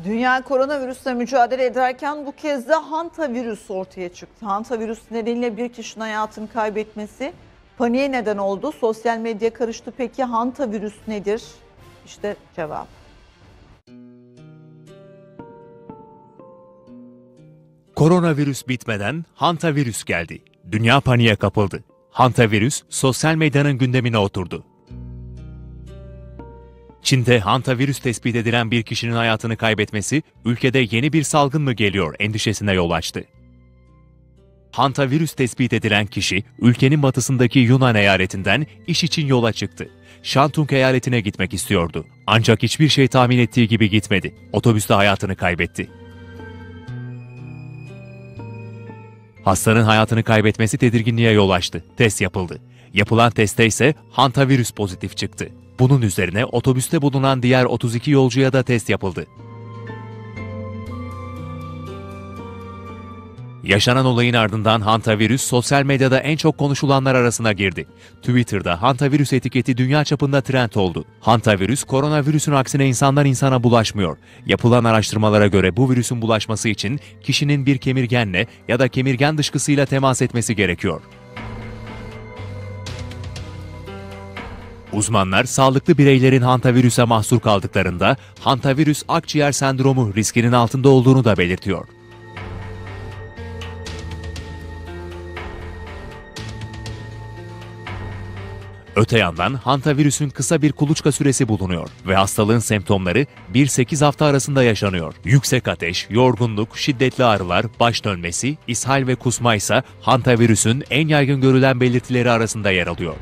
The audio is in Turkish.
Dünya koronavirüsle mücadele ederken bu kez de hantavirüs ortaya çıktı. Hantavirüs nedeniyle bir kişinin hayatını kaybetmesi paniğe neden oldu. Sosyal medya karıştı. Peki hantavirüs nedir? İşte cevap. Koronavirüs bitmeden hantavirüs geldi. Dünya paniğe kapıldı. Hantavirüs sosyal medyanın gündemine oturdu. Çin'de hantavirüs tespit edilen bir kişinin hayatını kaybetmesi, ülkede yeni bir salgın mı geliyor endişesine yol açtı. Hantavirüs tespit edilen kişi, ülkenin batısındaki Yunan eyaletinden iş için yola çıktı. Shantung eyaletine gitmek istiyordu. Ancak hiçbir şey tahmin ettiği gibi gitmedi. Otobüste hayatını kaybetti. Hastanın hayatını kaybetmesi tedirginliğe yol açtı. Test yapıldı. Yapılan testte ise hantavirüs pozitif çıktı. Bunun üzerine otobüste bulunan diğer 32 yolcuya da test yapıldı. Yaşanan olayın ardından hantavirüs sosyal medyada en çok konuşulanlar arasına girdi. Twitter'da hantavirüs etiketi dünya çapında trend oldu. Hantavirüs, koronavirüsün aksine insandan insana bulaşmıyor. Yapılan araştırmalara göre bu virüsün bulaşması için kişinin bir kemirgenle ya da kemirgen dışkısıyla temas etmesi gerekiyor. Uzmanlar, sağlıklı bireylerin hantavirüse mahsur kaldıklarında hantavirüs akciğer sendromu riskinin altında olduğunu da belirtiyor. Öte yandan hantavirüsün kısa bir kuluçka süresi bulunuyor ve hastalığın semptomları 1-8 hafta arasında yaşanıyor. Yüksek ateş, yorgunluk, şiddetli ağrılar, baş dönmesi, ishal ve kusma ise hantavirüsün en yaygın görülen belirtileri arasında yer alıyor.